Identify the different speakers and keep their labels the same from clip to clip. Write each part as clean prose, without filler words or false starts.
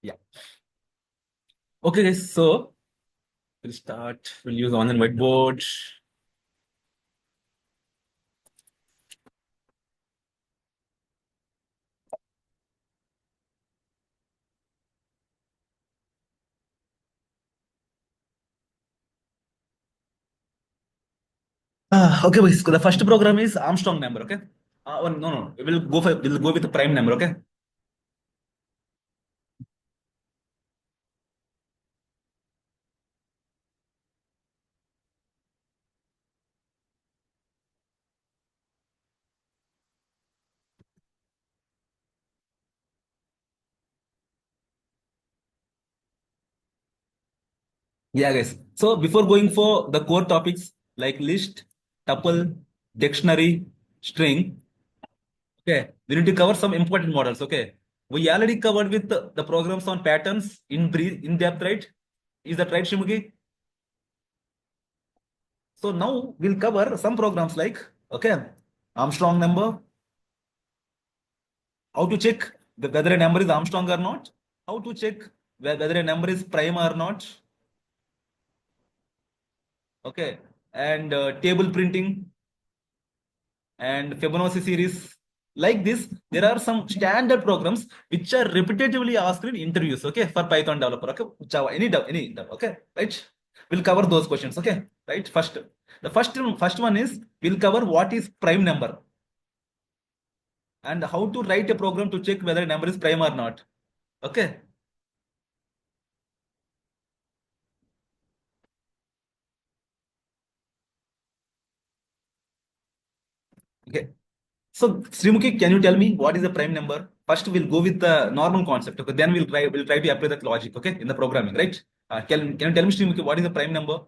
Speaker 1: Yeah. Okay, guys. So we'll start. We'll use online whiteboard. Okay, guys. The first program is Armstrong number. Okay. No. We'll go with the prime number. Okay. Yeah, guys. So before going for the core topics like list, tuple, dictionary, string. Okay, we need to cover some important models. Okay. We already covered with the programs on patterns in brief, in depth, right? Is that right, Shimugi? So now we'll cover some programs like, okay, Armstrong number, how to check whether a number is Armstrong or not, how to check whether a number is prime or not, okay, and table printing and Fibonacci series. Like this, there are some standard programs which are repetitively asked in interviews, okay, for Python developer, okay, Java, any, okay, right? We'll cover those questions, okay, right? First one is we'll cover what is prime number and how to write a program to check whether a number is prime or not. Okay. Okay. So Srimukhi, can you tell me what is the prime number? First, we'll go with the normal concept. Okay. Then we'll try to apply that logic. Okay, in the programming, right? Can you tell me, Srimukhi, what is the prime number?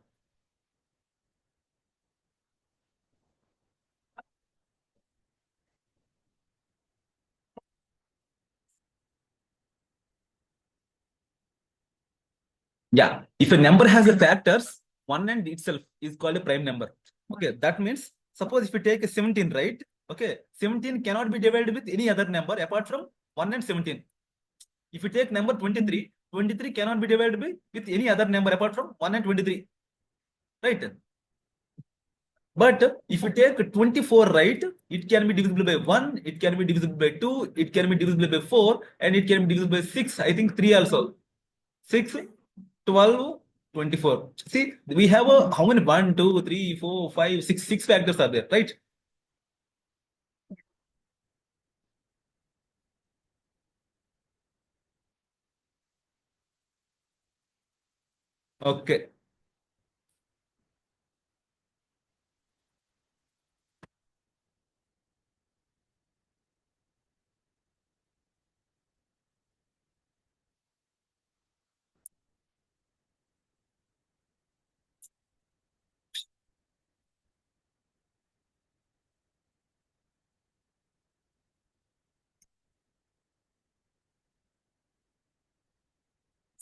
Speaker 1: Yeah. If a number has a factors, one and itself is called a prime number. Okay. That means suppose if you take a 17, right? Okay. 17 cannot be divided with any other number apart from 1 and 17. If you take number 23, 23 cannot be divided by with any other number apart from 1 and 23. Right? But if you take 24, right, it can be divisible by 1, it can be divisible by 2, it can be divisible by 4, and it can be divisible by 6. I think 3 also. 6, 12, 24. See, we have how many? 1, 2, 3, 4, 5, 6. 6 factors are there, right? Okay.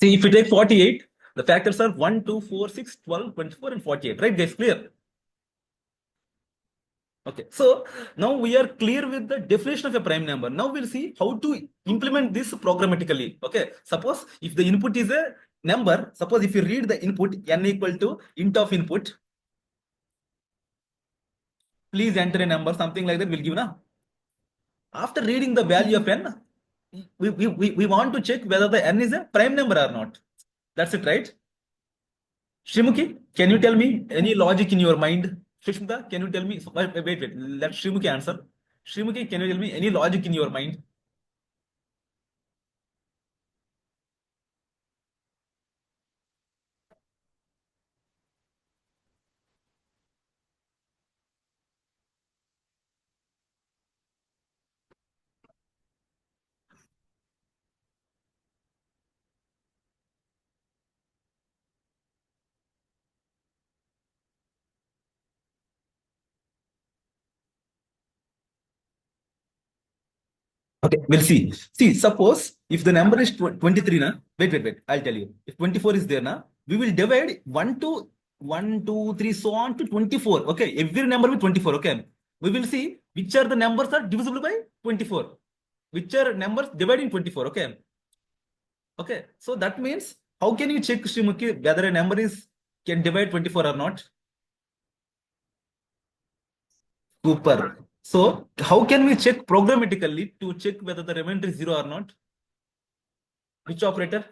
Speaker 1: See, if you take 48, the factors are 1, 2, 4, 6, 12, 24, and 48, right? Guys, clear? Okay, so now we are clear with the definition of a prime number. Now we'll see how to implement this programmatically. Okay, suppose if the input is a number, suppose if you read the input n equal to int of input, please enter a number, something like that will give now. After reading the value of n, we want to check whether the n is a prime number or not. That's it, right? Shrimuki, can you tell me any logic in your mind? Shishmita, can you tell me? Wait. Let Shrimuki answer. Shrimuki, can you tell me any logic in your mind? Okay, we'll see. See, suppose if the number is 23, na, wait. I'll tell you. If 24 is there, na, we will divide 1 2 3 so on to 24. Okay, every number with 24. Okay, we will see which are the numbers are divisible by 24. Which are numbers dividing 24. Okay, Okay, so that means how can you check, Srimukhi, whether a number is can divide 24 or not? Super. So how can we check programmatically to check whether the remainder is zero or not? Which operator?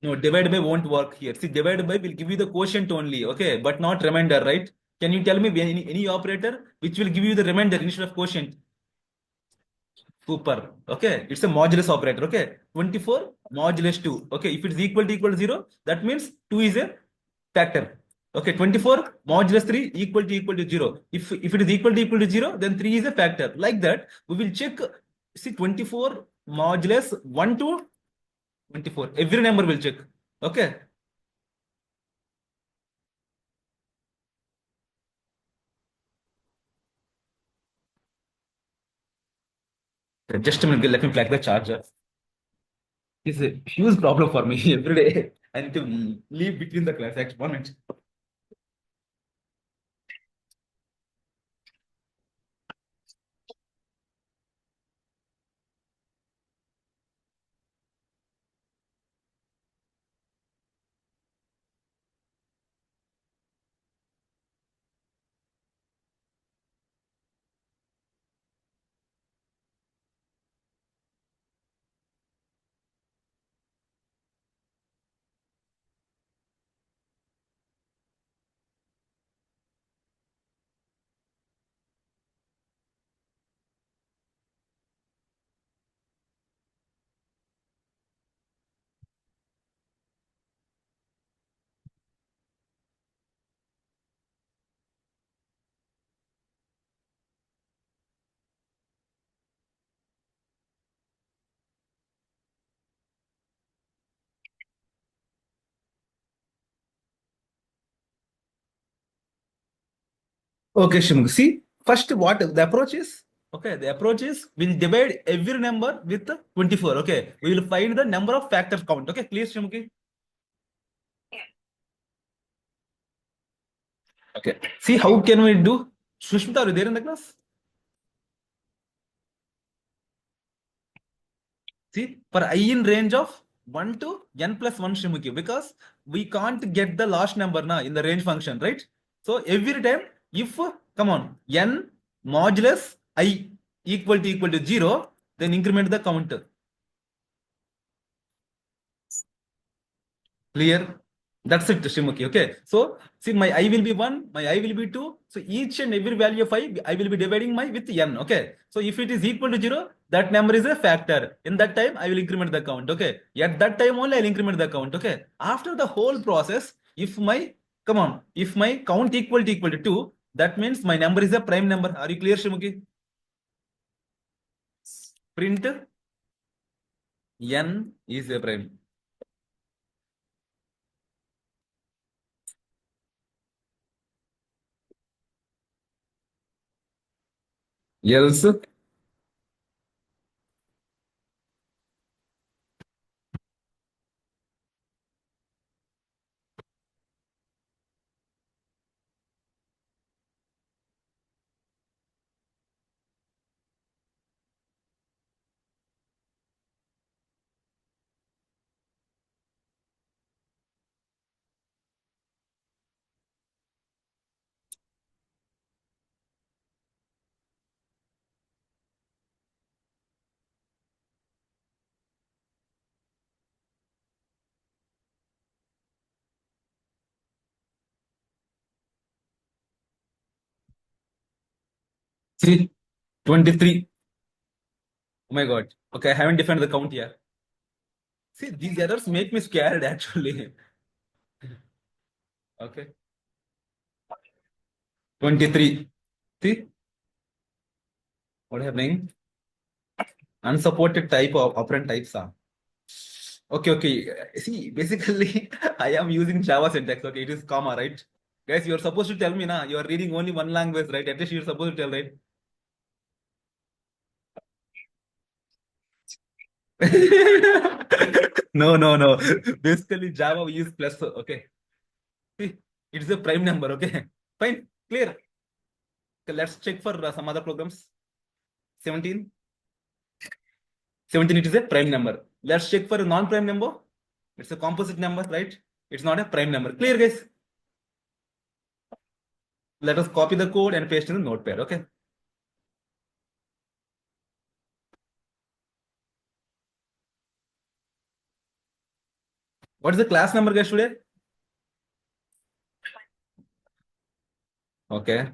Speaker 1: No, divide by won't work here. See, divide by will give you the quotient only, okay, but not remainder, right? Can you tell me any operator which will give you the remainder instead of quotient? Super. Okay. It's a modulus operator. Okay. 24 modulus 2. Okay. If it's equal to 0, that means 2 is a factor. Okay. 24 modulus 3 equal to 0. If it is equal to 0, then 3 is a factor. Like that, we will check. See, 24 modulus 1 to 24. Every number will check. Okay. Just a minute. Let me plug the charger. It's a huge problem for me every day. I need to leave between the class. Actually, 1 minute. Okay, Shimuk. See, first what the approach is? Okay, the approach is we'll divide every number with 24. Okay, we will find the number of factors count. Okay, please, Shimuki. Okay, see how can we do? Sushmita, are you there in the class? See, for I in range of 1 to n plus 1, Shimuki, because we can't get the last number na in the range function, right? So every time, if come on, n modulus I equal to 0, then increment the count. Clear? That's it, Shimuki. Okay. So see, my I will be 1, my I will be 2. So each and every value of I will be dividing my with n. Okay. So if it is equal to 0, that number is a factor. In that time, I will increment the count. Okay. At that time only I'll increment the count. Okay. After the whole process, if my come on, if my count equal to 2, that means my number is a prime number. Are you clear, Shimuki? Print n is a prime. Else 23. Oh my God. Okay, I haven't defined the count yet. See, these errors make me scared actually. Okay. 23. See, what happening? Unsupported type of operand types are. Okay, okay. See, basically, I am using Java syntax. Okay, it is comma, right? Guys, you're supposed to tell me now. You are reading only one language, right? At least you're supposed to tell, right? No, no, no. Basically, Java we use plus. Okay. See, it's a prime number. Okay. Fine. Clear. Okay, let's check for some other programs. 17. 17 it is a prime number. Let's check for a non-prime number. It's a composite number, right? It's not a prime number. Clear, guys? Let us copy the code and paste in the notepad. Okay. What is the class number, guys, today? Okay.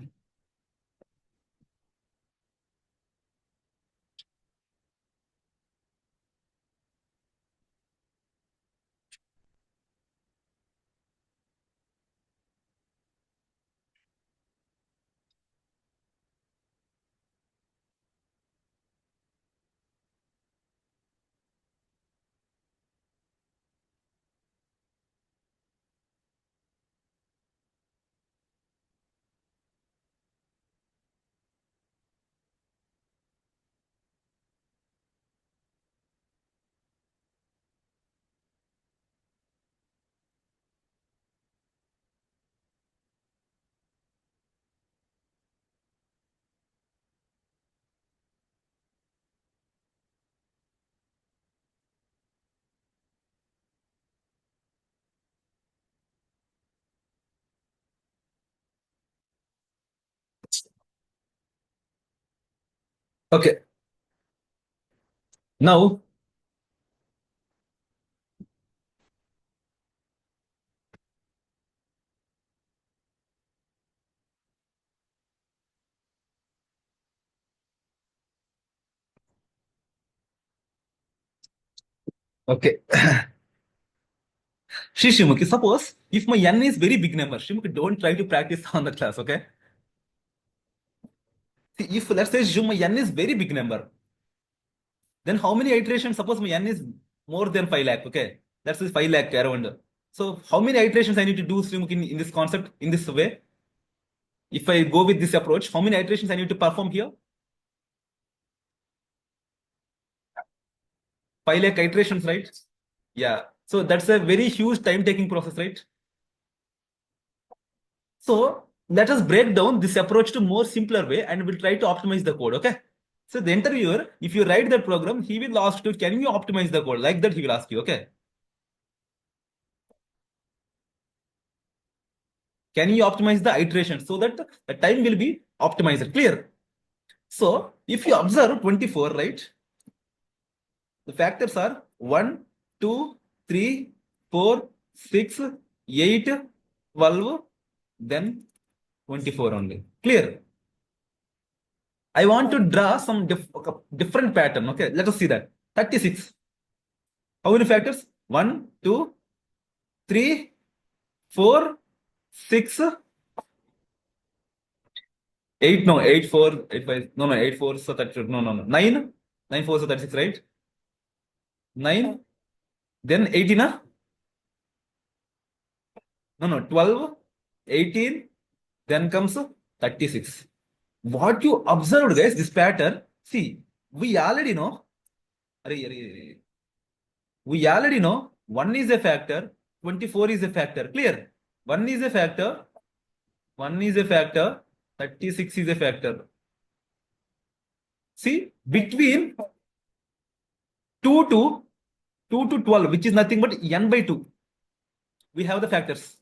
Speaker 1: Okay. Now, okay. See, Shimuki, suppose if my n is very big number, Shimuki, don't try to practice on the class, okay? See, if let's say my n is very big number, then how many iterations? Suppose my n is more than 5 lakh, okay? That's 5 lakh around. So how many iterations I need to do, Shimuki, in this concept, in this way? If I go with this approach, how many iterations I need to perform here? 5 lakh iterations, right? Yeah. So that's a very huge time-taking process, right? So let us break down this approach to more simpler way and we'll try to optimize the code, okay? So the interviewer, if you write that program, he will ask you, can you optimize the code? Like that he will ask you, okay? Can you optimize the iteration so that the time will be optimized? Clear? So if you observe 24, right? The factors are 1, 2, 3, 4, 6, 8, 12, then 24 only. Clear? I want to draw some different pattern. Okay, let us see that. 36. How many factors? 1, 2, 3, 4, 6, 8. No, 8, 4, 8, 5. No, no, 8, 4, so 32. No, no, no. 9. 9, 4, so 36, right? 9. Then 18. No, no, 12, 18. Then comes 36. What you observed, guys, this pattern. See, we already know. We already know 1 is a factor, 24 is a factor. Clear? 1 is a factor, 1 is a factor, 36 is a factor. See, between 2 to 2 to 12, which is nothing but n by 2, we have the factors.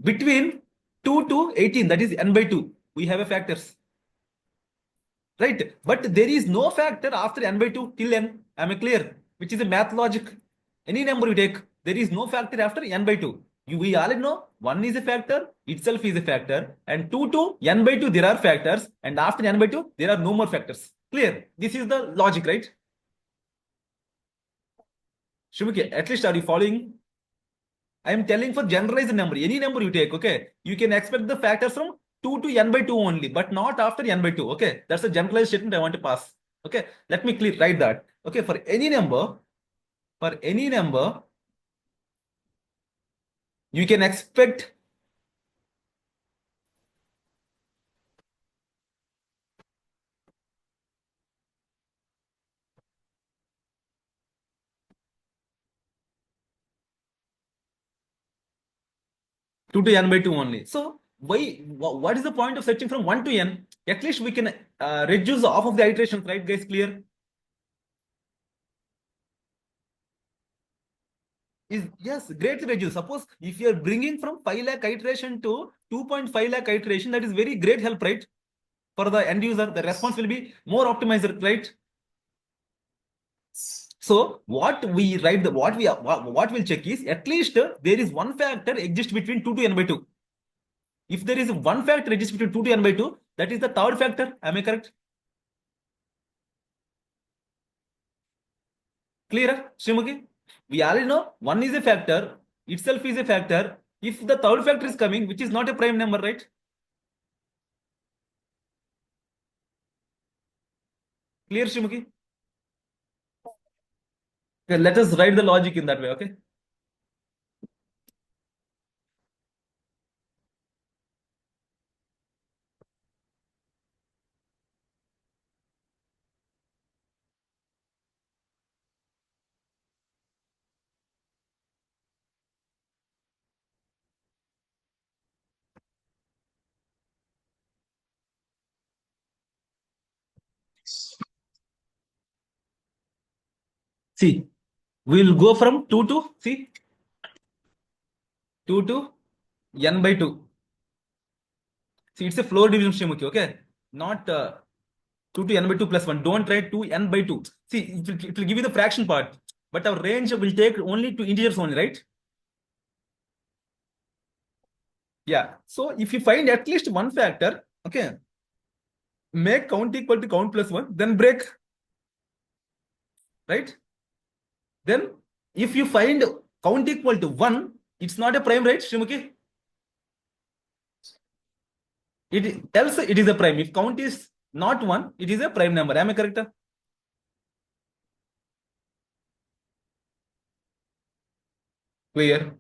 Speaker 1: Between 2 to 18, that is n by 2, we have a factors. Right? But there is no factor after n by 2 till n. Am I clear? Which is a math logic. Any number you take, there is no factor after n by 2. We already know 1 is a factor, itself is a factor, and 2 to n by 2 there are factors, and after n by 2 there are no more factors. Clear? This is the logic, right? Shumuki, at least are you following? I am telling for generalized number. Any number you take, okay, you can expect the factors from 2 to n by 2 only, but not after n by 2. Okay, that's a generalized statement I want to pass. Okay, let me write that. Okay, for any number, you can expect 2 to n by 2 only. So what is the point of searching from 1 to n? At least we can reduce half of the iterations, right, guys? Clear? is yes, greatly reduced. Suppose if you are bringing from 5 lakh iteration to 2.5 lakh iteration, that is very great help, right? For the end user, the response will be more optimized, right? So what we write, the what we'll check is at least there is one factor exists between 2 to n by 2. If there is one factor exists between 2 to n by 2, that is the third factor. Am I correct? Clear, Shrimukhi? We already know one is a factor, itself is a factor. If the third factor is coming, which is not a prime number, right? Clear, Shrimukhi? Okay, let us write the logic in that way, okay? See, we'll go from 2 to, see, 2 to n by 2. See, it's a floor division, Shrimukhi, okay? Not 2 to n by 2 plus 1. Don't write 2 n by 2. See, it will give you the fraction part, but our range will take only two integers only, right? Yeah. So if you find at least one factor, okay, make count equal to count plus 1, then break, right? Then if you find count equal to 1, it's not a prime, right, Shrimuki? It tells it is a prime. If count is not 1, it is a prime number. Am I correct? Clear?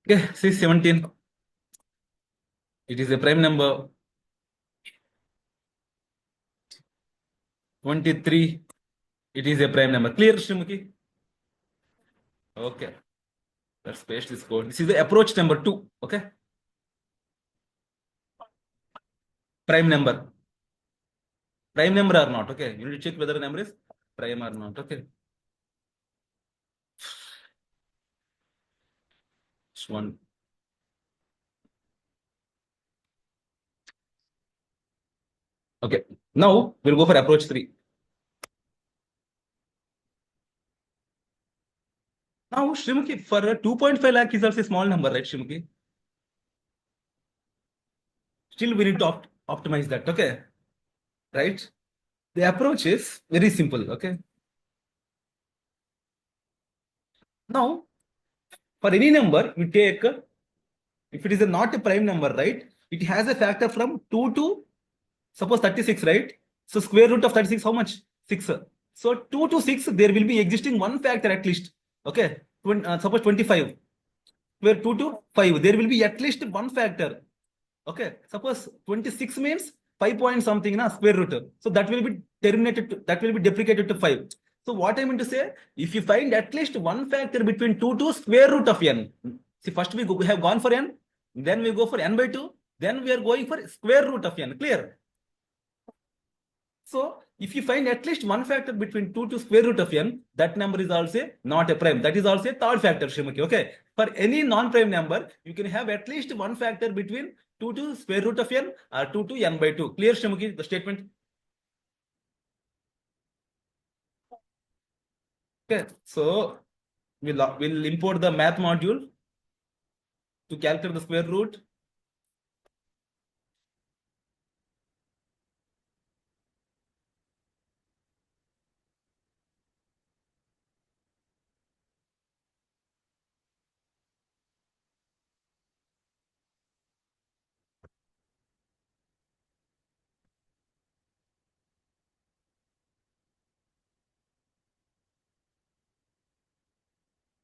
Speaker 1: Okay, see 17. It is a prime number. 23. It is a prime number. Clear, Shrimuki? Okay. Let's paste this code. This is the approach number 2. Okay. Prime number. Prime number or not. Okay. You need to check whether the number is prime or not. Okay. This one. Okay. Now we'll go for approach 3. Now, Shrimuki, for a 2.5 lakh is also a small number, right, Shrimuki? Still, we need to optimize that. Okay. Right. The approach is very simple. Okay. Now, for any number, we take, if it is not a prime number, right? It has a factor from 2 to suppose 36, right? So square root of 36, how much? 6. So 2 to 6, there will be existing one factor at least. Okay. Suppose 25. Where 2 to 5, there will be at least one factor. Okay. Suppose 26 means 5 point something na square root. So that will be terminated to, that will be deprecated to 5. So what I mean to say, if you find at least one factor between 2 to square root of n. See, first we have gone for n, then we go for n by 2, then we are going for square root of n. Clear? So if you find at least one factor between 2 to square root of n, that number is also not a prime. That is also a third factor, Shrimukhi. Okay. For any non-prime number, you can have at least one factor between 2 to square root of n or 2 to n by 2. Clear, Shrimukhi, the statement? Okay. So we'll import the math module to calculate the square root.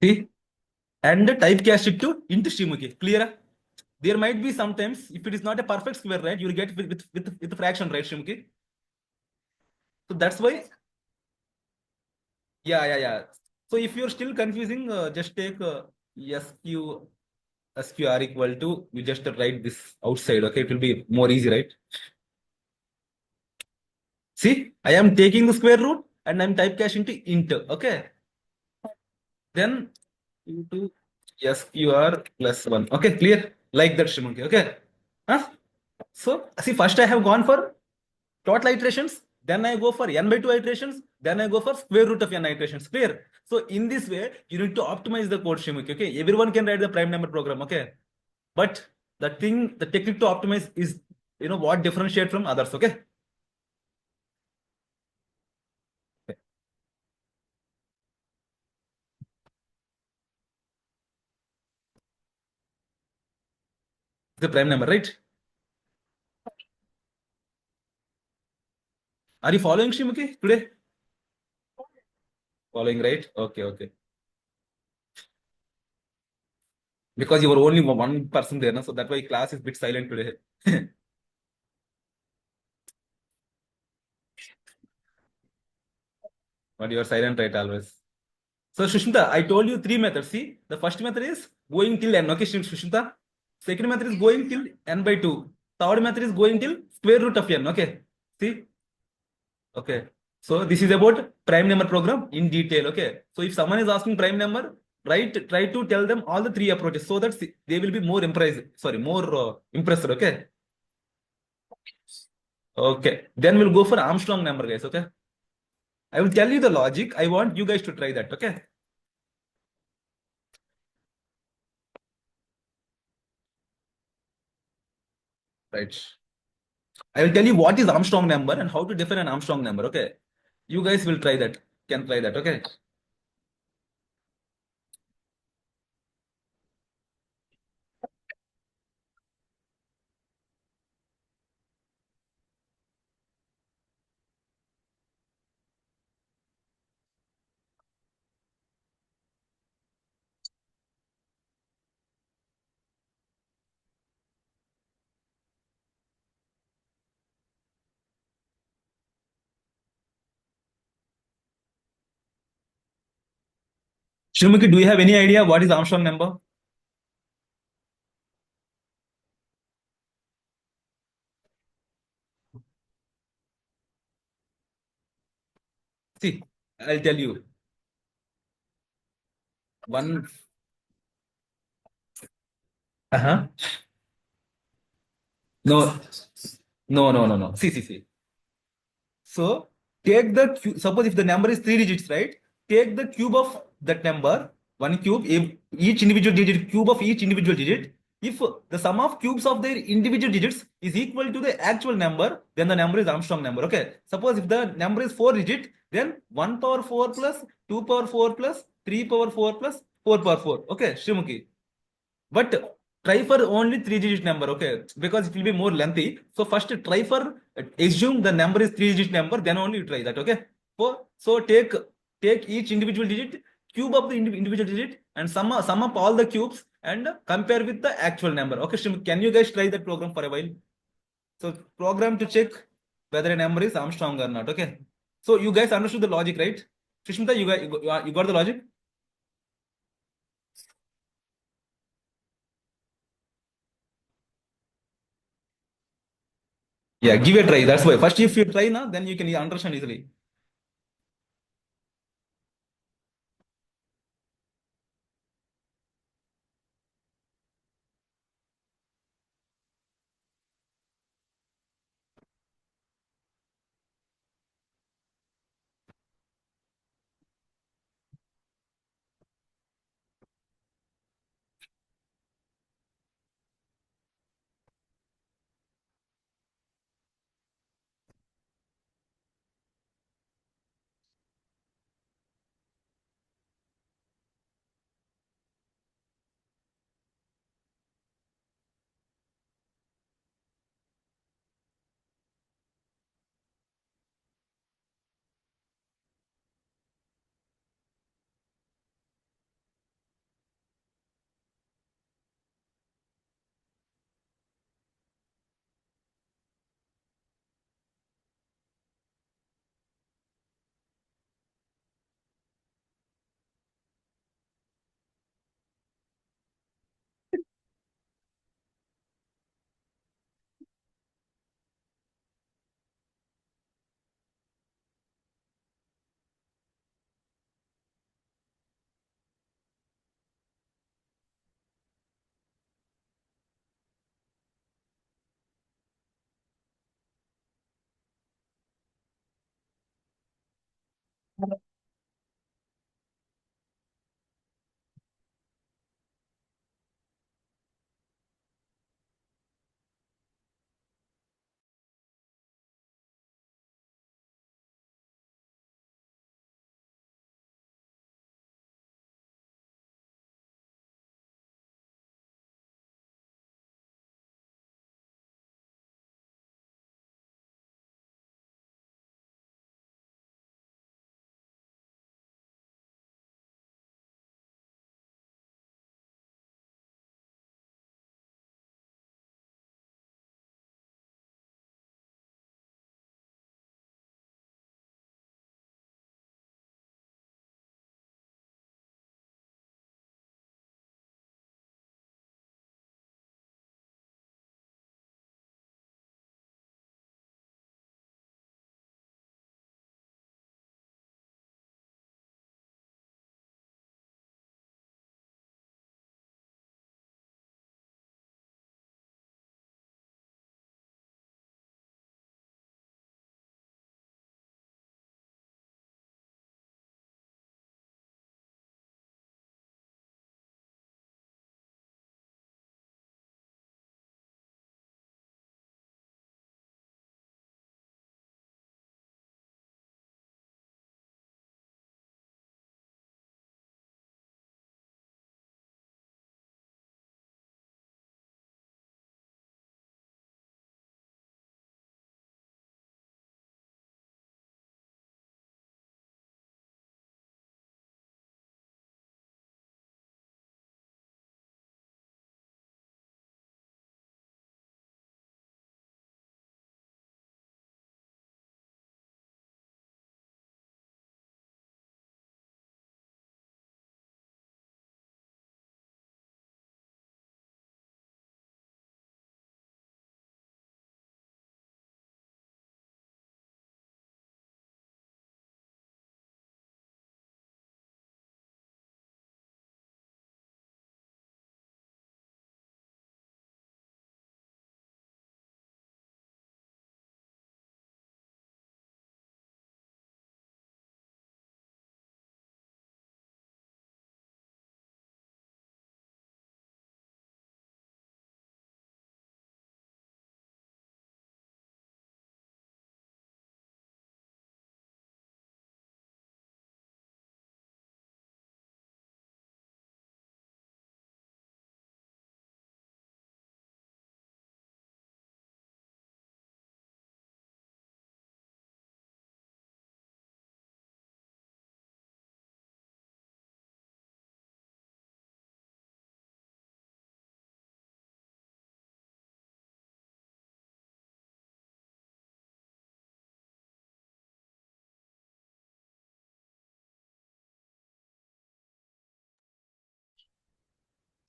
Speaker 1: See? And typecast it to into Shrimukhi. Clear? There might be sometimes, if it is not a perfect square, right, you will get with fraction, right, Shrimukhi? So that's why, yeah. So if you're still confusing, just take SQ. SQR equal to, we just write this outside. Okay, it will be more easy, right? See, I am taking the square root and I'm typecast into int. Okay, then into SQR plus 1. Okay, clear? Like that, Shimunki. Okay. Huh? So, see, first I have gone for total iterations, then I go for n by 2 iterations, then I go for square root of n iterations. Clear? So, in this way, you need to optimize the code, Shimunki. Okay, everyone can write the prime number program. Okay, but the technique to optimize is, what differentiate from others. Okay. The prime number, right? Are you following Shimuki today? Following, right? Okay, okay. Because you were only one person there, no? So that's why class is a bit silent today. But you are silent, right? Always. So Shushmita, I told you three methods. See, the first method is going till n. Okay, Shushmita. Second method is going till n by 2. Third method is going till square root of n. Okay. See? Okay. So this is about prime number program in detail. Okay. So if someone is asking prime number, try to tell them all the three approaches so that they will be more impressed. Sorry, more impressed. Okay. Okay. Then we'll go for Armstrong number, guys. Okay. I will tell you the logic. I want you guys to try that. Okay. Right. I will tell you what is Armstrong number and how to define an Armstrong number. Okay. You guys will try that. Can try that. Okay. Shrimukhi, do you have any idea what is Armstrong number? See, I'll tell you. One. Uh-huh. No, no. See. So take the suppose if the number is three digits, right? Take the cube of that number, one cube, each individual digit, cube of each individual digit. If the sum of cubes of their individual digits is equal to the actual number, then the number is Armstrong number. Okay. Suppose if the number is four digit, then 1 power 4 plus 2 power 4 plus 3 power 4 plus 4 power 4. Okay, Shrimuki. But try for only three digit number, okay? Because it will be more lengthy. So first try for assume the number is three digit number, then only you try that, okay? So take each individual digit, cube of the individual digit, and sum up all the cubes and compare with the actual number. Okay, Shim, can you guys try that program for a while? So program to check whether a number is Armstrong or not. Okay. So you guys understood the logic, right? Sushmita, you got the logic? Yeah, give it a try. That's why. First, if you try now, then you can understand easily.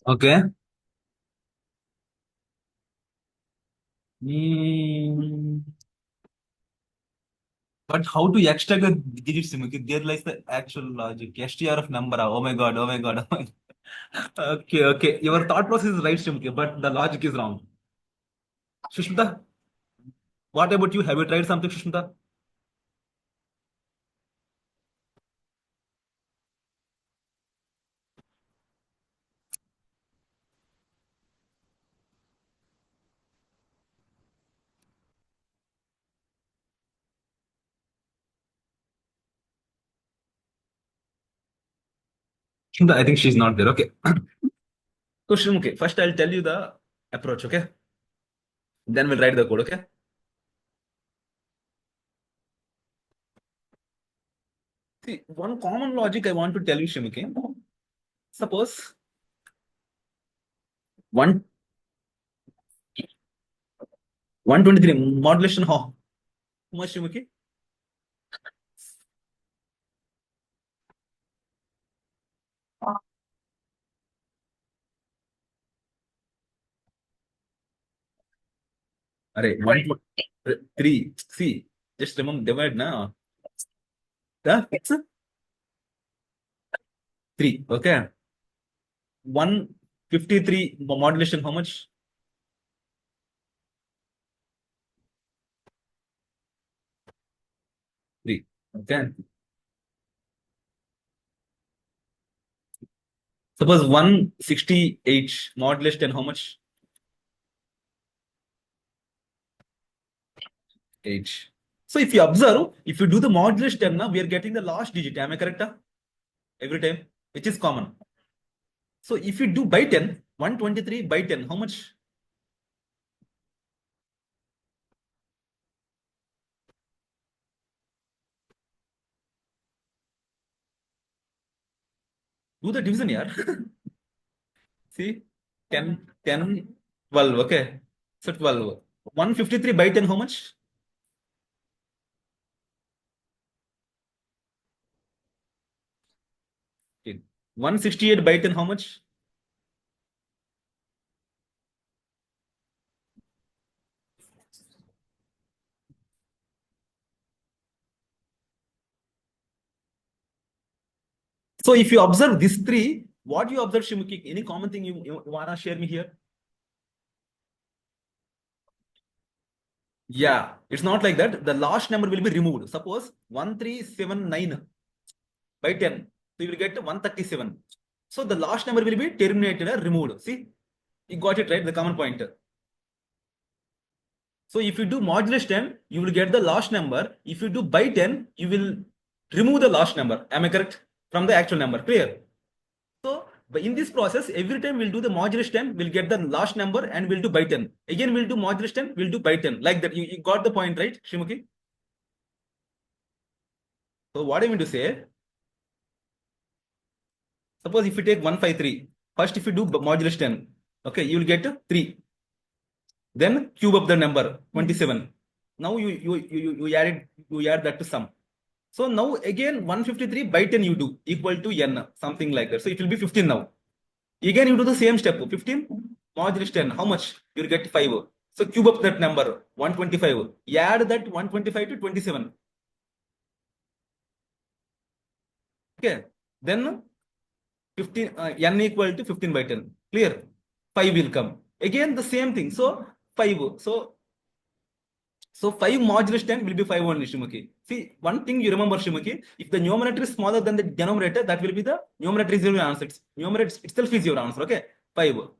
Speaker 1: Okay. Mm, but how to extract the digits, Simukit? There lies the actual logic. STR of number. Oh my god, oh my god. Oh my god. Okay, okay. Your thought process is right, Simukit, but the logic is wrong. Sushmita, what about you? Have you tried something, Sushmita? Sushmita, I think she's not there. Okay. So, Shrimukhi, first I'll tell you the approach, okay? Then we'll write the code, okay? See, one common logic I want to tell you, Shrimukhi. Suppose one 123 modulation how much, Shrimukhi? Array, three. See, just remember divide now. The fix three, okay? 153 modulation, how much? Three. Okay. Suppose 168 modulation, how much? H. So if you observe, if you do the modulus term now, we are getting the last digit. Am I correct? Every time, which is common. So if you do by 10, 123 by 10, how much? Do the division here. See, 10, 10, 12. Okay. So 12. 153 by 10, how much? Okay. 168 by 10, how much? So if you observe these three, what you observe, Shimuki? Any common thing you wanna share me here? Yeah, it's not like that. The last number will be removed. Suppose 1379 by 10. So you will get 137. So the last number will be terminated or removed. See, you got it right, the common point. So if you do modulus 10, you will get the last number. If you do by 10, you will remove the last number. Am I correct? From the actual number. Clear? So but in this process, every time we'll do the modulus 10, we'll get the last number and we'll do by 10. Again, we'll do modulus 10, we'll do by 10. Like that. You got the point, right, Shimuki? So what I mean to say, suppose if you take 153, first if you do modulus 10, okay, you will get 3. Then cube up the number 27. Now you add that to sum. So now again 153 by 10 you do equal to n, something like that. So it will be 15 now. Again you do the same step. 15 modulus 10. How much? You'll get 5. So cube up that number 125. You add that 125 to 27. Okay. Then 15 n equal to 15 by 10. Clear? 5 will come. Again the same thing. So 5. So 5 modulus 10 will be 5 only, Shimukhi. See, one thing you remember, Shimukhi, if the numerator is smaller than the denominator, that will be the numerator is your answer. Numerator itself is your answer, okay? 5.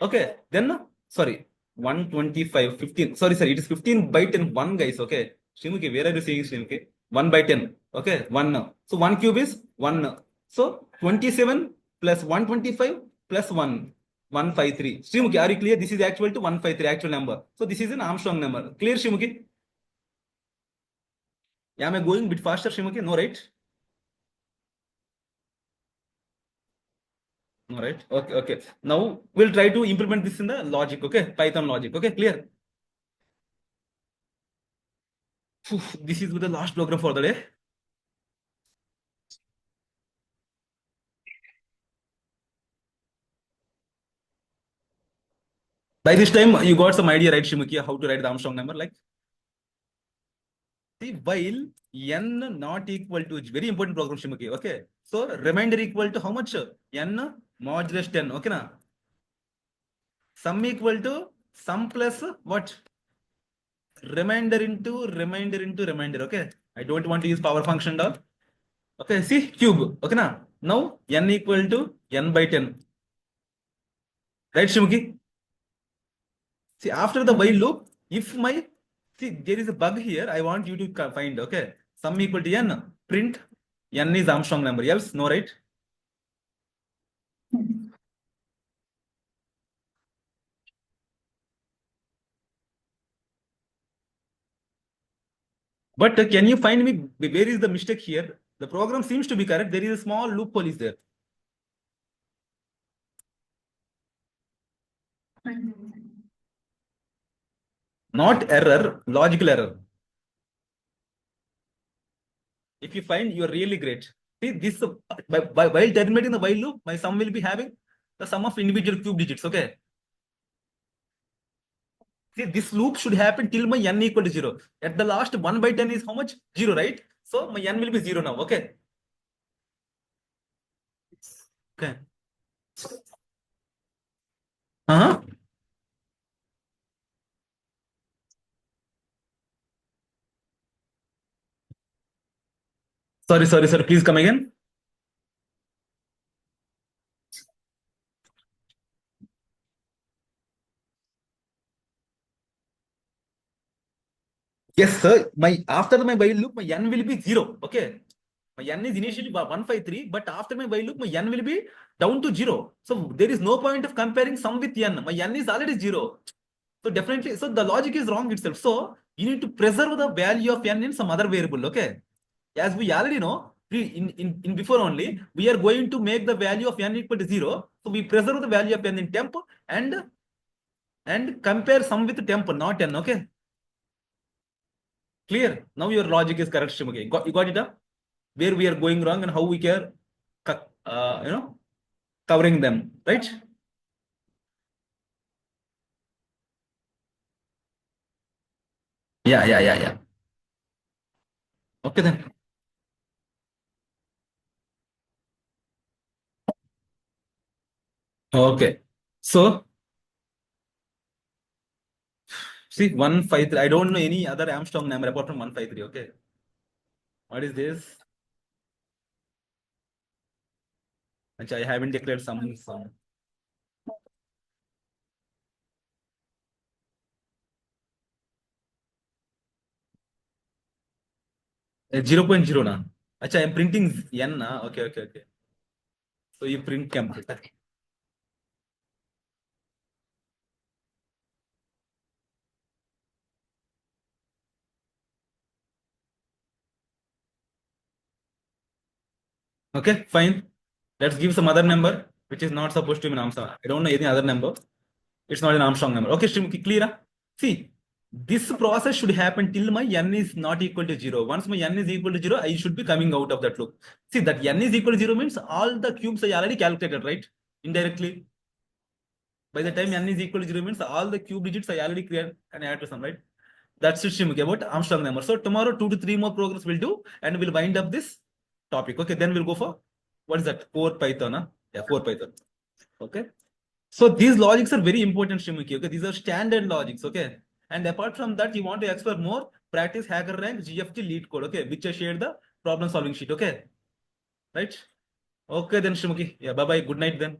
Speaker 1: Okay, then, sorry, 125, 15. Sorry, it is 15 by 10, 1, guys, okay? Shimukhi, where are you saying, Shimukhi? 1 by 10, okay? 1. So 1 cube is 1. So 27 plus 125 plus 1. 153. Shrimuki, are you clear? This is actual to 153, actual number. So this is an Armstrong number. Clear, Shrimuki? Yeah, am I going a bit faster, Shrimuki? No, right? No, right? Okay, okay. Now we'll try to implement this in the logic, okay? Python logic, okay? Clear? Phew, this is the last program for the day. By this time, you got some idea, right, Shimuki, how to write the Armstrong number? Like, see, while n not equal to, very important program, Shimuki. Okay. So, remainder equal to how much? N modulus 10. Okay, na? Sum equal to sum plus what? Remainder into remainder. Okay. I don't want to use power function dog. Okay. See, cube. Okay, na? Now, n equal to n by 10. Right, Shimuki? See, after the while loop, if my, see, there is a bug here, I want you to find, okay, sum equal to n, print n is Armstrong number, else no, right? But can you find me where is the mistake here? The program seems to be correct. There is a small loophole is there. Not error, logical error. If you find, you are really great. See, this while terminating the while loop, my sum will be having the sum of individual cube digits. Okay. See, this loop should happen till my n equal to 0. At the last, 1 by 10 is how much? 0, right? So my n will be 0 now. Okay. Okay. Uh-huh. Sorry. Please come again. Yes, sir. My after my while loop, my n will be 0. Okay. My n is initially 153, but after my while loop, my n will be down to 0. So there is no point of comparing sum with n. My n is already 0. So definitely, so the logic is wrong itself. So you need to preserve the value of n in some other variable. Okay. As we already know, in before only, we are going to make the value of n equal to 0. So we preserve the value of n in temp and compare sum with temp, not n. Okay. Clear? Now your logic is correct, Shimugi. You got it up? Where we are going wrong and how we can, you know, covering them, right? Yeah. Okay then. Okay. So see 153. I don't know any other Armstrong number apart from 153. Okay. What is this? Actually, I haven't declared some 0.0 na. Actually, I'm printing n na. Okay. So you print camp. Okay, fine. Let's give some other number which is not supposed to be an Armstrong. I don't know any other number. It's not an Armstrong number. Okay, Shrimki, clear? See, this process should happen till my n is not equal to 0. Once my n is equal to 0, I should be coming out of that loop. See, that n is equal to 0 means all the cubes I already calculated, right? Indirectly. By the time n is equal to 0 means all the cube digits I already create and add to some, right? That's it, Shrimki, about Armstrong number. So tomorrow, 2 to 3 more programs we'll do and we'll wind up this topic. Okay, then we'll go for, what is that? Core Python, huh? Yeah, core Python. Okay. So these logics are very important, Shrimuki. Okay, these are standard logics. Okay, and apart from that, you want to explore more, practice hacker rank GFT lead code. Okay, which I shared the problem solving sheet. Okay, right? Okay, then Shrimuki. Yeah, bye bye. Good night then.